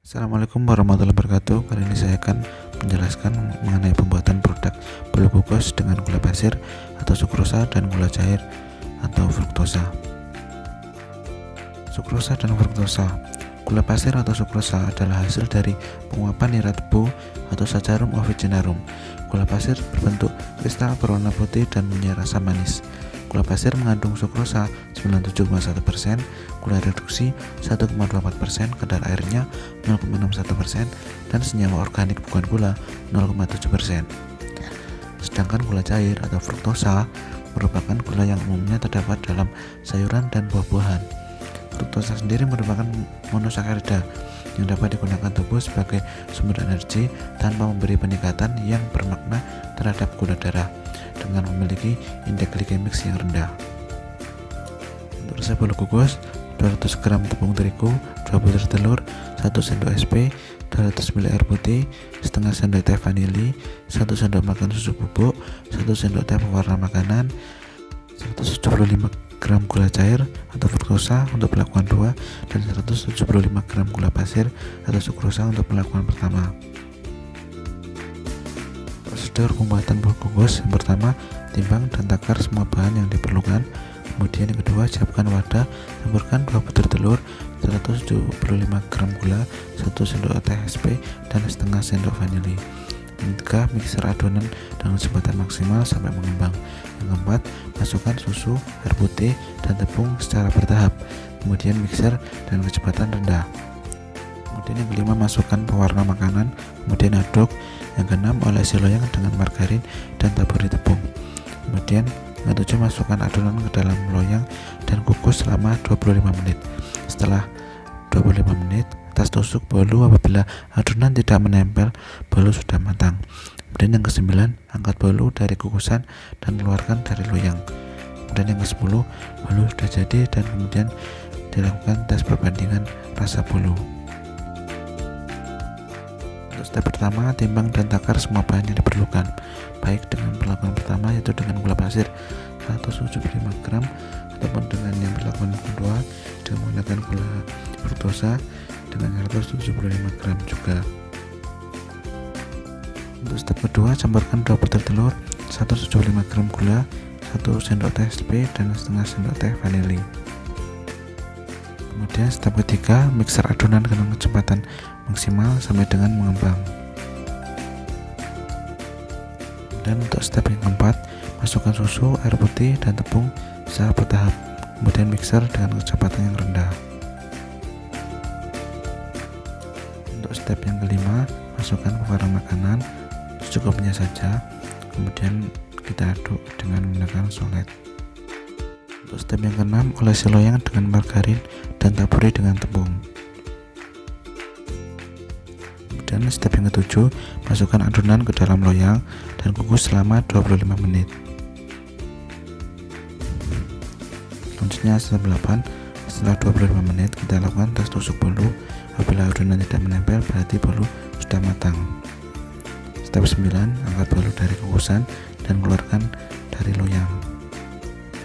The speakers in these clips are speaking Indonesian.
Assalamualaikum warahmatullahi wabarakatuh. Kali ini saya akan menjelaskan mengenai pembuatan produk bolu glucose dengan gula pasir atau sukrosa dan gula cair atau fruktosa. Sukrosa dan fruktosa. Gula pasir atau sukrosa adalah hasil dari penguapan nira tebu atau Saccharum officinarum. Gula pasir berbentuk kristal berwarna putih dan punya rasa manis. Gula pasir mengandung sukrosa 97,1%, gula reduksi 1,24%, kadar airnya 0,61%, dan senyawa organik bukan gula 0,7%. Sedangkan gula cair atau fruktosa merupakan gula yang umumnya terdapat dalam sayuran dan buah-buahan. Fruktosa sendiri merupakan monosakarida yang dapat digunakan tubuh sebagai sumber energi tanpa memberi peningkatan yang bermakna terhadap gula darah dengan memiliki indeks glikemik yang rendah. Untuk resep bolu glucose, 200 gram tepung terigu, 2 butir telur, 1 sendok SP, 200 ml air putih, setengah sendok teh vanili, 1 sendok makan susu bubuk, 1 sendok teh pewarna makanan, 175 gram gula cair atau fruktosa untuk pelakuan 2, dan 175 gram gula pasir atau sukrosa untuk pelakuan pertama. Prosedur pembuatan bolu glucose: yang pertama, timbang dan takar semua bahan yang diperlukan. Kemudian yang kedua, siapkan wadah, campurkan 2 butir telur, 175 gram gula, 1 sendok teh SP, dan setengah sendok vanili. Yang ketiga, mixer adonan dengan kecepatan maksimal sampai mengembang. Yang keempat, masukkan susu, air putih, dan tepung secara bertahap. Kemudian mixer dengan kecepatan rendah. Kemudian yang kelima, masukkan pewarna makanan, kemudian aduk. Yang keenam, olesi loyang dengan margarin dan taburi tepung. Kemudian yang ketujuh, masukkan adonan ke dalam loyang dan kukus selama 25 menit. Setelah 25 menit, tas tusuk bolu. Apabila adonan tidak menempel, bolu sudah matang. Kemudian yang ke-9, angkat bolu dari kukusan dan keluarkan dari loyang. Kemudian yang ke-10, bolu sudah jadi, dan kemudian dilakukan tes perbandingan rasa bolu. Untuk step pertama, timbang dan takar semua bahan yang diperlukan, baik dengan perlakuan pertama yaitu dengan gula pasir 175 gram ataupun dengan yang perlakuan kedua dengan menggunakan gula fruktosa dengan 175 gram juga. Untuk step kedua, campurkan 2 butir telur, 175 gram gula, 1 sendok teh SP, dan setengah sendok teh vanili. Kemudian step ketiga, mixer adonan dengan kecepatan maksimal sampai dengan mengembang. Dan untuk step yang keempat, masukkan susu, air putih, dan tepung secara bertahap. Kemudian mixer dengan kecepatan yang rendah. Untuk step yang kelima, masukkan pewarna makanan secukupnya saja. Kemudian kita aduk dengan menggunakan solet. Untuk step yang keenam, olesi loyang dengan margarin dan taburi dengan tepung. Dan step yang ketujuh, masukkan adonan ke dalam loyang dan kukus selama 25 menit. Selanjutnya step 8, setelah 25 menit kita lakukan tes tusuk bolu. Apabila adonan tidak menempel, berarti bolu sudah matang. Step 9, angkat bolu dari kukusan dan keluarkan dari loyang.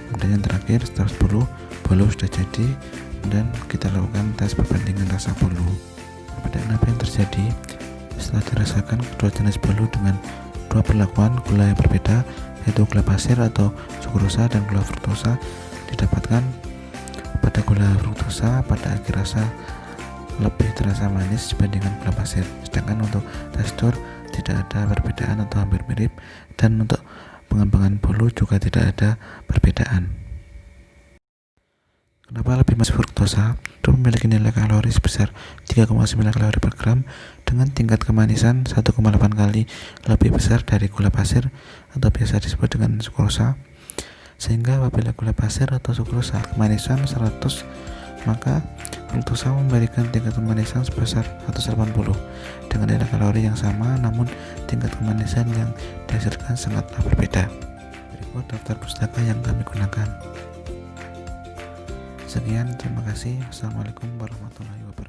Kemudian yang terakhir, step 10, bolu sudah jadi, dan kita lakukan tes perbandingan rasa bolu. Perbedaan apa yang terjadi? Setelah dirasakan kedua jenis bolu dengan dua perlakuan gula yang berbeda, yaitu gula pasir atau sukrosa dan gula fruktosa, didapatkan pada gula fruktosa pada akhir rasa lebih terasa manis dibandingkan gula pasir. Sedangkan untuk tekstur tidak ada perbedaan atau hampir mirip, dan untuk pengembangan bolu juga tidak ada perbedaan. Kenapa lebih manis fruktosa? Itu memiliki nilai kalori sebesar 3,9 kalori per gram dengan tingkat kemanisan 1,8 kali lebih besar dari gula pasir atau biasa disebut dengan sukrosa. Sehingga apabila gula pasir atau sukrosa kemanisan 100, maka fruktosa memberikan tingkat kemanisan sebesar 180 dengan nilai kalori yang sama, namun tingkat kemanisan yang dihasilkan sangatlah berbeda. Berikut daftar pustaka yang kami gunakan. Sekian, terima kasih. Wassalamualaikum warahmatullahi wabarakatuh.